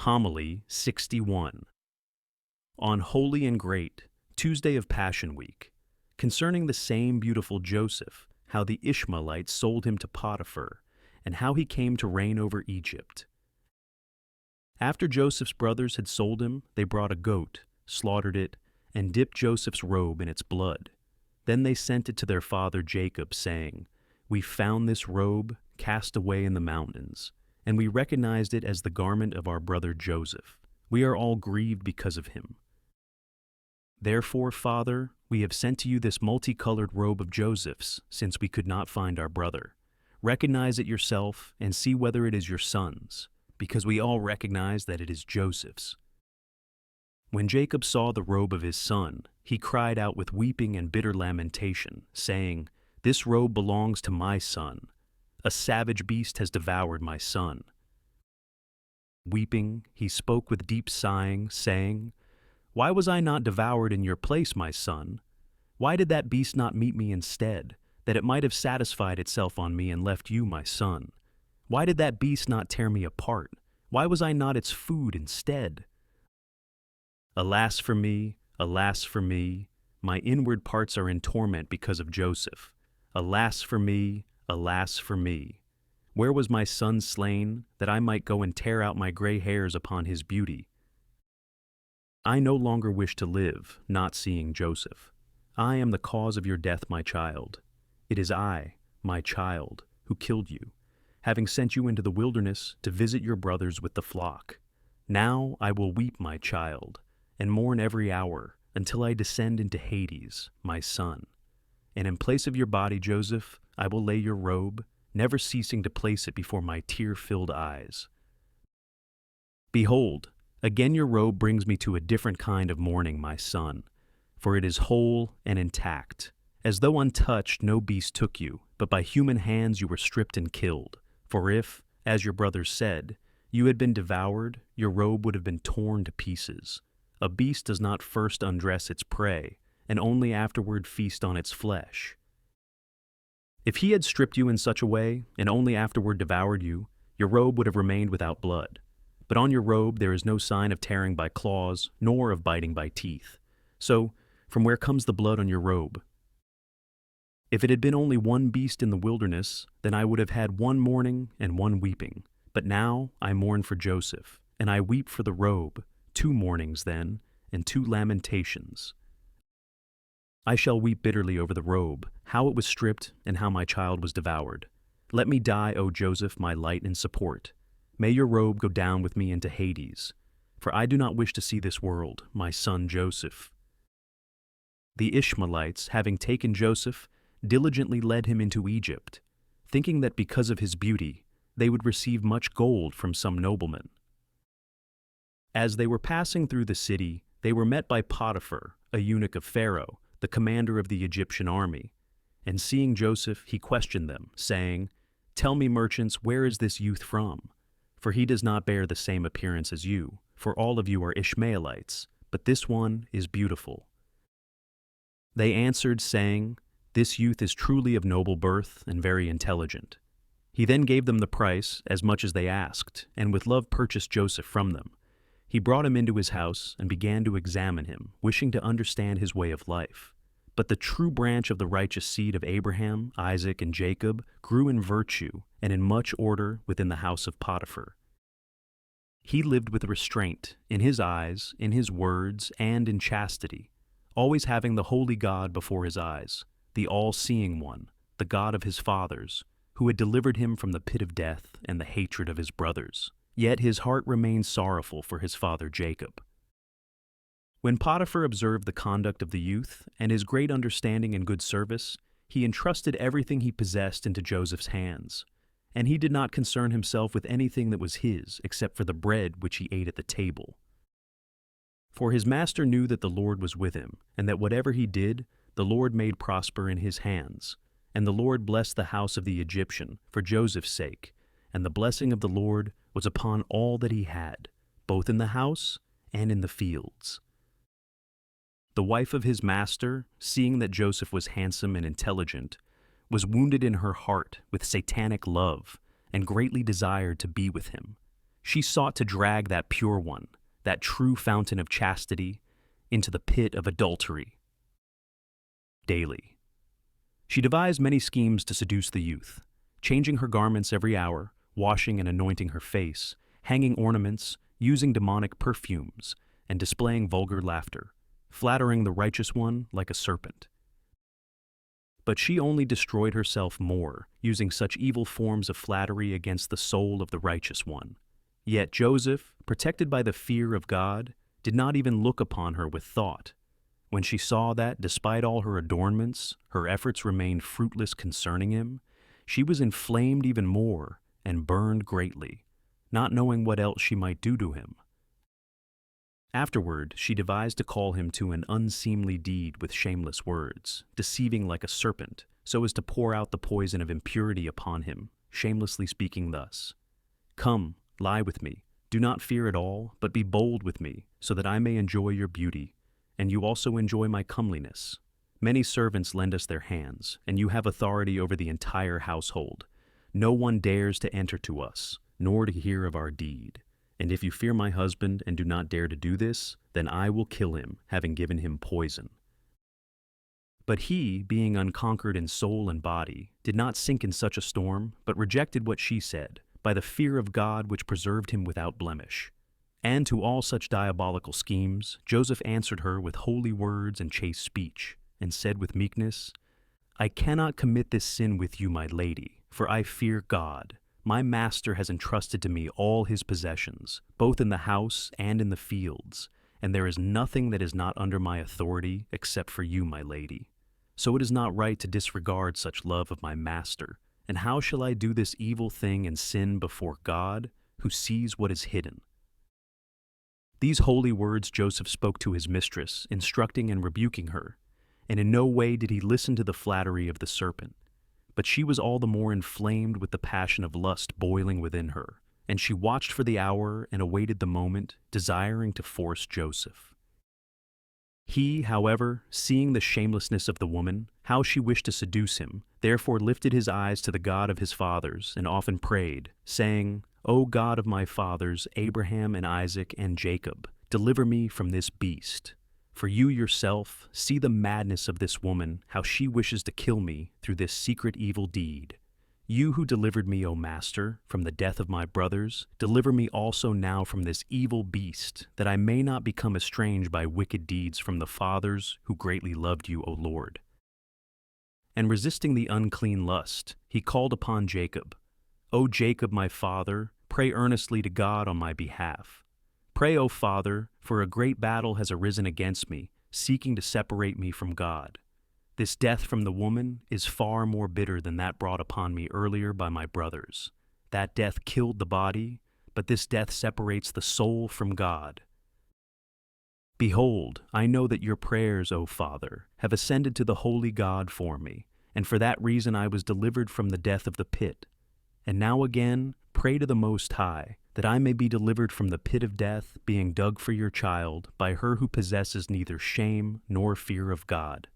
Homily 61. On Holy and Great, Tuesday of Passion Week, concerning the same beautiful Joseph, how the Ishmaelites sold him to Potiphar, and how he came to reign over Egypt. After Joseph's brothers had sold him, they brought a goat, slaughtered it, and dipped Joseph's robe in its blood. Then they sent it to their father Jacob, saying, "We found this robe cast away in the mountains, and we recognized it as the garment of our brother Joseph. We are all grieved because of him. Therefore, Father, we have sent to you this multicolored robe of Joseph's, since we could not find our brother. Recognize it yourself and see whether it is your son's, because we all recognize that it is Joseph's." When Jacob saw the robe of his son, he cried out with weeping and bitter lamentation, saying, "This robe belongs to my son. A savage beast has devoured my son." Weeping, he spoke with deep sighing, saying, "Why was I not devoured in your place, my son? Why did that beast not meet me instead, that it might have satisfied itself on me and left you, my son? Why did that beast not tear me apart? Why was I not its food instead? Alas for me, alas for me, my inward parts are in torment because of Joseph. Alas for me, alas for me. Where was my son slain, that I might go and tear out my gray hairs upon his beauty? I no longer wish to live, not seeing Joseph. I am the cause of your death, my child. It is I, my child, who killed you, having sent you into the wilderness to visit your brothers with the flock. Now I will weep, my child, and mourn every hour, until I descend into Hades, my son. And in place of your body, Joseph, I will lay your robe, never ceasing to place it before my tear-filled eyes. Behold, again your robe brings me to a different kind of mourning, my son, for it is whole and intact. As though untouched, no beast took you, but by human hands you were stripped and killed. For if, as your brothers said, you had been devoured, your robe would have been torn to pieces. A beast does not first undress its prey, and only afterward feast on its flesh. If he had stripped you in such a way, and only afterward devoured you, your robe would have remained without blood. But on your robe there is no sign of tearing by claws, nor of biting by teeth. So, from where comes the blood on your robe? If it had been only one beast in the wilderness, then I would have had one mourning and one weeping. But now I mourn for Joseph, and I weep for the robe, 2 mournings then, and 2 lamentations. I shall weep bitterly over the robe, how it was stripped and how my child was devoured. Let me die, O Joseph, my light and support. May your robe go down with me into Hades, for I do not wish to see this world, my son Joseph. The Ishmaelites, having taken Joseph, diligently led him into Egypt, thinking that because of his beauty, they would receive much gold from some nobleman. As they were passing through the city, they were met by Potiphar, a eunuch of Pharaoh, the commander of the Egyptian army. And seeing Joseph, he questioned them, saying, "Tell me, merchants, where is this youth from? For he does not bear the same appearance as you, for all of you are Ishmaelites, but this one is beautiful." They answered, saying, "This youth is truly of noble birth and very intelligent." He then gave them the price, as much as they asked, and with love purchased Joseph from them. He brought him into his house and began to examine him, wishing to understand his way of life. But the true branch of the righteous seed of Abraham, Isaac, and Jacob grew in virtue and in much order within the house of Potiphar. He lived with restraint in his eyes, in his words, and in chastity, always having the holy God before his eyes, the all-seeing one, the God of his fathers, who had delivered him from the pit of death and the hatred of his brothers. Yet his heart remained sorrowful for his father Jacob. When Potiphar observed the conduct of the youth and his great understanding and good service, he entrusted everything he possessed into Joseph's hands, and he did not concern himself with anything that was his except for the bread which he ate at the table. For his master knew that the Lord was with him, and that whatever he did, the Lord made prosper in his hands. And the Lord blessed the house of the Egyptian for Joseph's sake, and the blessing of the Lord was upon all that he had, both in the house and in the fields. The wife of his master, seeing that Joseph was handsome and intelligent, was wounded in her heart with satanic love and greatly desired to be with him. She sought to drag that pure one, that true fountain of chastity, into the pit of adultery. Daily. She devised many schemes to seduce the youth, changing her garments every hour, washing and anointing her face, hanging ornaments, using demonic perfumes, and displaying vulgar laughter, flattering the righteous one like a serpent. But she only destroyed herself more, using such evil forms of flattery against the soul of the righteous one. Yet Joseph, protected by the fear of God, did not even look upon her with thought. When she saw that, despite all her adornments, her efforts remained fruitless concerning him, she was inflamed even more and burned greatly, not knowing what else she might do to him. Afterward, she devised to call him to an unseemly deed with shameless words, deceiving like a serpent, so as to pour out the poison of impurity upon him, shamelessly speaking thus: "Come, lie with me. Do not fear at all, but be bold with me, so that I may enjoy your beauty, and you also enjoy my comeliness. Many servants lend us their hands, and you have authority over the entire household. No one dares to enter to us, nor to hear of our deed. And if you fear my husband and do not dare to do this, then I will kill him, having given him poison." But he, being unconquered in soul and body, did not sink in such a storm, but rejected what she said, by the fear of God which preserved him without blemish. And to all such diabolical schemes, Joseph answered her with holy words and chaste speech, and said with meekness, "I cannot commit this sin with you, my lady, for I fear God. My master has entrusted to me all his possessions, both in the house and in the fields, and there is nothing that is not under my authority except for you, my lady. So it is not right to disregard such love of my master. And how shall I do this evil thing and sin before God, who sees what is hidden?" These holy words Joseph spoke to his mistress, instructing and rebuking her, and in no way did he listen to the flattery of the serpent. But she was all the more inflamed with the passion of lust boiling within her, and she watched for the hour and awaited the moment, desiring to force Joseph. He, however, seeing the shamelessness of the woman, how she wished to seduce him, therefore lifted his eyes to the God of his fathers and often prayed, saying, "O God of my fathers, Abraham and Isaac and Jacob, deliver me from this beast. For you yourself see the madness of this woman, how she wishes to kill me through this secret evil deed. You who delivered me, O Master, from the death of my brothers, deliver me also now from this evil beast, that I may not become estranged by wicked deeds from the fathers who greatly loved you, O Lord." And resisting the unclean lust, he called upon Jacob, "O Jacob, my father, pray earnestly to God on my behalf. Pray, O Father, for a great battle has arisen against me, seeking to separate me from God. This death from the woman is far more bitter than that brought upon me earlier by my brothers. That death killed the body, but this death separates the soul from God. Behold, I know that your prayers, O Father, have ascended to the holy God for me, and for that reason I was delivered from the death of the pit. And now again, pray to the Most High, that I may be delivered from the pit of death, being dug for your child by her who possesses neither shame nor fear of God.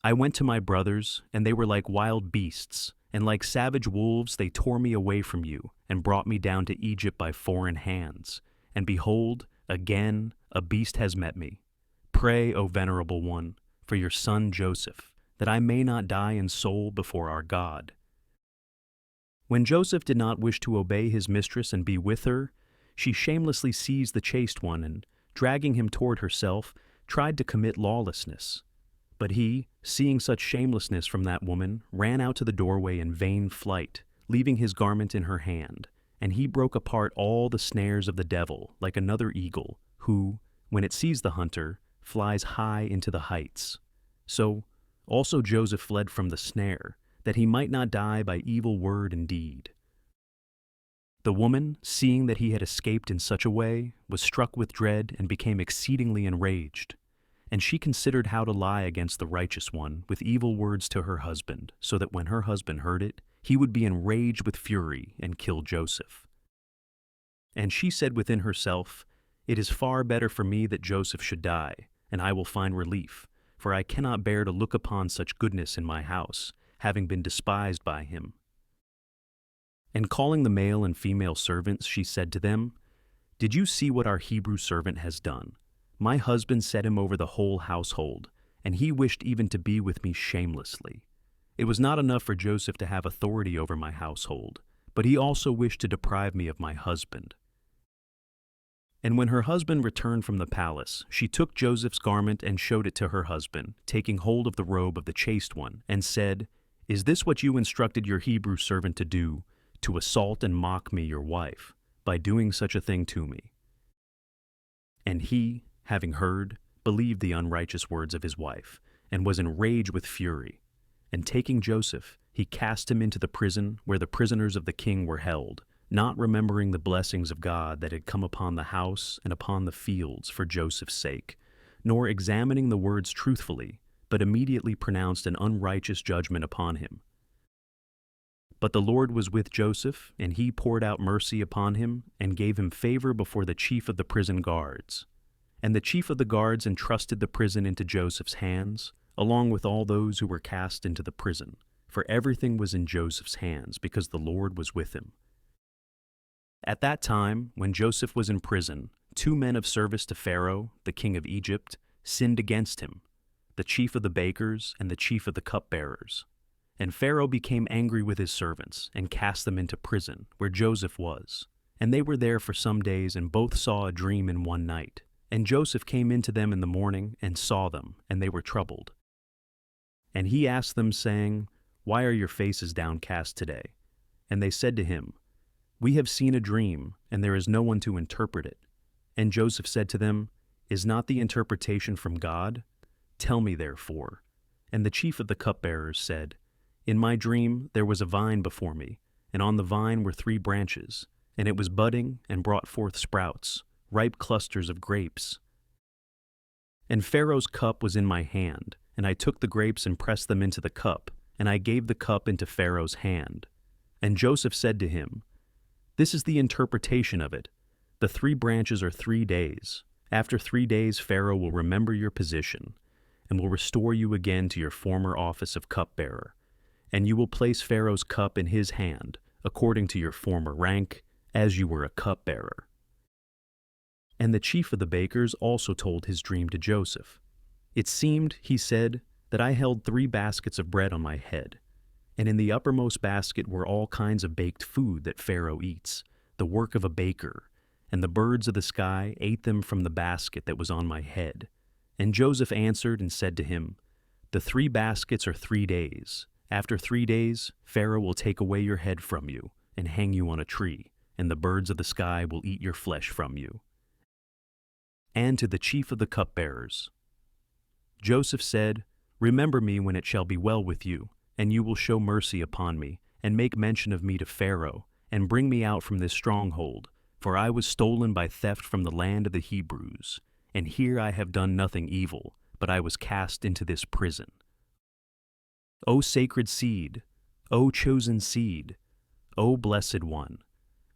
I went to my brothers, and they were like wild beasts, and like savage wolves they tore me away from you, and brought me down to Egypt by foreign hands. And behold, again a beast has met me. Pray, O Venerable One, for your son Joseph, that I may not die in soul before our God." When Joseph did not wish to obey his mistress and be with her, she shamelessly seized the chaste one and, dragging him toward herself, tried to commit lawlessness. But he, seeing such shamelessness from that woman, ran out to the doorway in vain flight, leaving his garment in her hand, and he broke apart all the snares of the devil like another eagle, who, when it sees the hunter, flies high into the heights. So also Joseph fled from the snare, that he might not die by evil word and deed. The woman, seeing that he had escaped in such a way, was struck with dread and became exceedingly enraged. And she considered how to lie against the righteous one with evil words to her husband, so that when her husband heard it, he would be enraged with fury and kill Joseph. And she said within herself, "It is far better for me that Joseph should die, and I will find relief, for I cannot bear to look upon such goodness in my house, having been despised by him." And calling the male and female servants, she said to them, "Did you see what our Hebrew servant has done? My husband set him over the whole household, and he wished even to be with me shamelessly. It was not enough for Joseph to have authority over my household, but he also wished to deprive me of my husband." And when her husband returned from the palace, she took Joseph's garment and showed it to her husband, taking hold of the robe of the chaste one, and said, "Is this what you instructed your Hebrew servant to do, to assault and mock me, your wife, by doing such a thing to me?" And he, having heard, believed the unrighteous words of his wife, and was enraged with fury. And taking Joseph, he cast him into the prison where the prisoners of the king were held, not remembering the blessings of God that had come upon the house and upon the fields for Joseph's sake, nor examining the words truthfully, but immediately pronounced an unrighteous judgment upon him. But the Lord was with Joseph, and he poured out mercy upon him, and gave him favor before the chief of the prison guards. And the chief of the guards entrusted the prison into Joseph's hands, along with all those who were cast into the prison, for everything was in Joseph's hands, because the Lord was with him. At that time, when Joseph was in prison, 2 men of service to Pharaoh, the king of Egypt, sinned against him, the chief of the bakers and the chief of the cupbearers. And Pharaoh became angry with his servants, and cast them into prison, where Joseph was. And they were there for some days, and both saw a dream in one night. And Joseph came into them in the morning, and saw them, and they were troubled. And he asked them, saying, "Why are your faces downcast today?" And they said to him, "We have seen a dream, and there is no one to interpret it." And Joseph said to them, "Is not the interpretation from God? Tell me, therefore." And the chief of the cupbearers said, "In my dream there was a vine before me, and on the vine were 3 branches, and it was budding and brought forth sprouts, ripe clusters of grapes. And Pharaoh's cup was in my hand, and I took the grapes and pressed them into the cup, and I gave the cup into Pharaoh's hand. And Joseph said to him, 'This is the interpretation of it. The 3 branches are 3 days. After 3 days Pharaoh will remember your position, and will restore you again to your former office of cupbearer. And you will place Pharaoh's cup in his hand, according to your former rank, as you were a cupbearer.' And the chief of the bakers also told his dream to Joseph. 'It seemed,' he said, 'that I held 3 baskets of bread on my head, and in the uppermost basket were all kinds of baked food that Pharaoh eats, the work of a baker, and the birds of the sky ate them from the basket that was on my head.' And Joseph answered and said to him, 'The 3 baskets are 3 days. After 3 days, Pharaoh will take away your head from you and hang you on a tree, and the birds of the sky will eat your flesh from you.' And to the chief of the cupbearers, Joseph said, 'Remember me when it shall be well with you, and you will show mercy upon me, and make mention of me to Pharaoh, and bring me out from this stronghold, for I was stolen by theft from the land of the Hebrews, and here I have done nothing evil, but I was cast into this prison. O sacred seed, O chosen seed, O blessed one,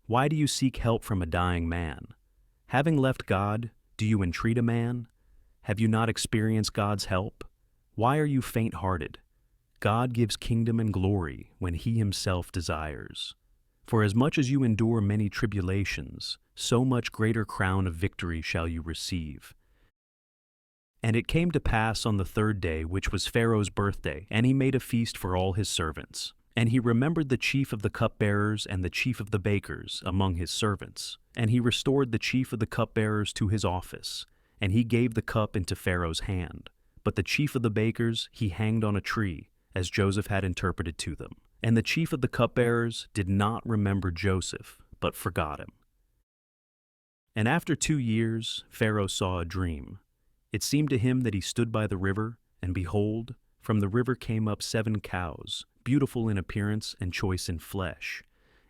why do you seek help from a dying man? Having left God, do you entreat a man? Have you not experienced God's help? Why are you faint-hearted? God gives kingdom and glory when he himself desires. For as much as you endure many tribulations, so much greater crown of victory shall you receive. And it came to pass on the 3rd day, which was Pharaoh's birthday, and he made a feast for all his servants. And he remembered the chief of the cupbearers and the chief of the bakers among his servants. And he restored the chief of the cupbearers to his office, and he gave the cup into Pharaoh's hand. But the chief of the bakers he hanged on a tree, as Joseph had interpreted to them. And the chief of the cupbearers did not remember Joseph, but forgot him. And after 2 years, Pharaoh saw a dream. It seemed to him that he stood by the river, and behold, from the river came up 7 cows, beautiful in appearance and choice in flesh,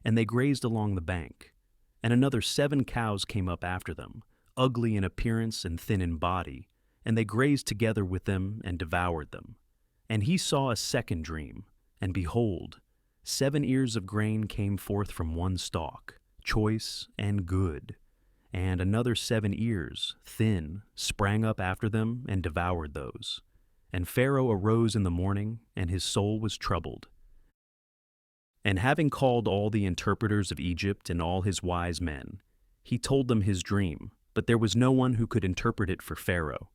and they grazed along the bank. And another 7 cows came up after them, ugly in appearance and thin in body, and they grazed together with them and devoured them. And he saw a second dream, and behold, 7 ears of grain came forth from one stalk, choice and good. And another 7 ears, thin, sprang up after them and devoured those. And Pharaoh arose in the morning, and his soul was troubled. And having called all the interpreters of Egypt and all his wise men, he told them his dream, but there was no one who could interpret it for Pharaoh.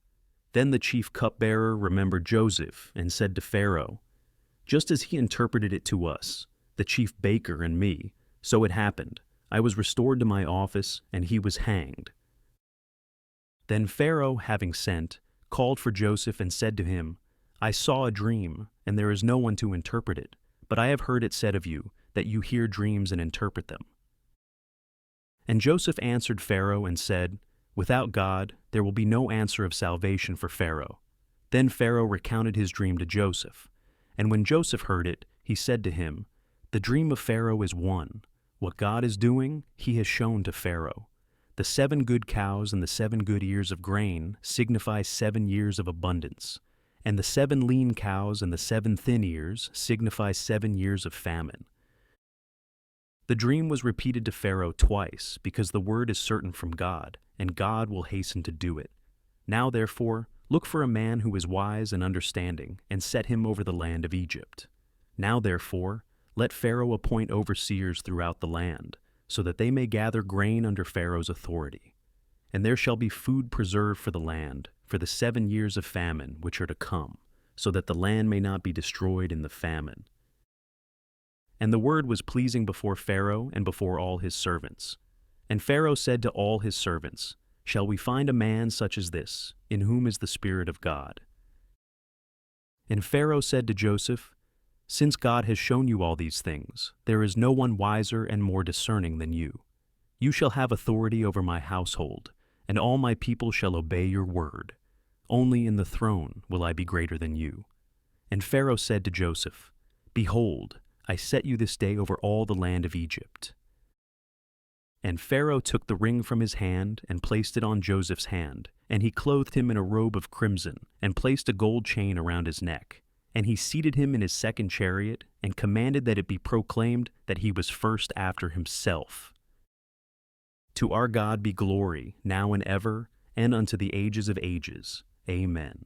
Then the chief cupbearer remembered Joseph and said to Pharaoh, "Just as he interpreted it to us, the chief baker and me, so it happened. I was restored to my office, and he was hanged." Then Pharaoh, having sent, called for Joseph and said to him, "I saw a dream, and there is no one to interpret it, but I have heard it said of you that you hear dreams and interpret them." And Joseph answered Pharaoh and said, "Without God, there will be no answer of salvation for Pharaoh." Then Pharaoh recounted his dream to Joseph. And when Joseph heard it, he said to him, "The dream of Pharaoh is one. What God is doing, he has shown to Pharaoh. The 7 good cows and the 7 good ears of grain signify 7 years of abundance, and the 7 lean cows and the 7 thin ears signify 7 years of famine." The dream was repeated to Pharaoh twice, because the word is certain from God, and God will hasten to do it. Now, therefore, look for a man who is wise and understanding, and set him over the land of Egypt. Now, therefore, let Pharaoh appoint overseers throughout the land, so that they may gather grain under Pharaoh's authority. And there shall be food preserved for the land, for the 7 years of famine which are to come, so that the land may not be destroyed in the famine. And the word was pleasing before Pharaoh and before all his servants. And Pharaoh said to all his servants, "Shall we find a man such as this, in whom is the Spirit of God?" And Pharaoh said to Joseph, "Since God has shown you all these things, there is no one wiser and more discerning than you. You shall have authority over my household, and all my people shall obey your word. Only in the throne will I be greater than you." And Pharaoh said to Joseph, "Behold, I set you this day over all the land of Egypt." And Pharaoh took the ring from his hand and placed it on Joseph's hand, and he clothed him in a robe of crimson and placed a gold chain around his neck. And he seated him in his 2nd chariot and commanded that it be proclaimed that he was first after himself. To our God be glory, now and ever, and unto the ages of ages. Amen.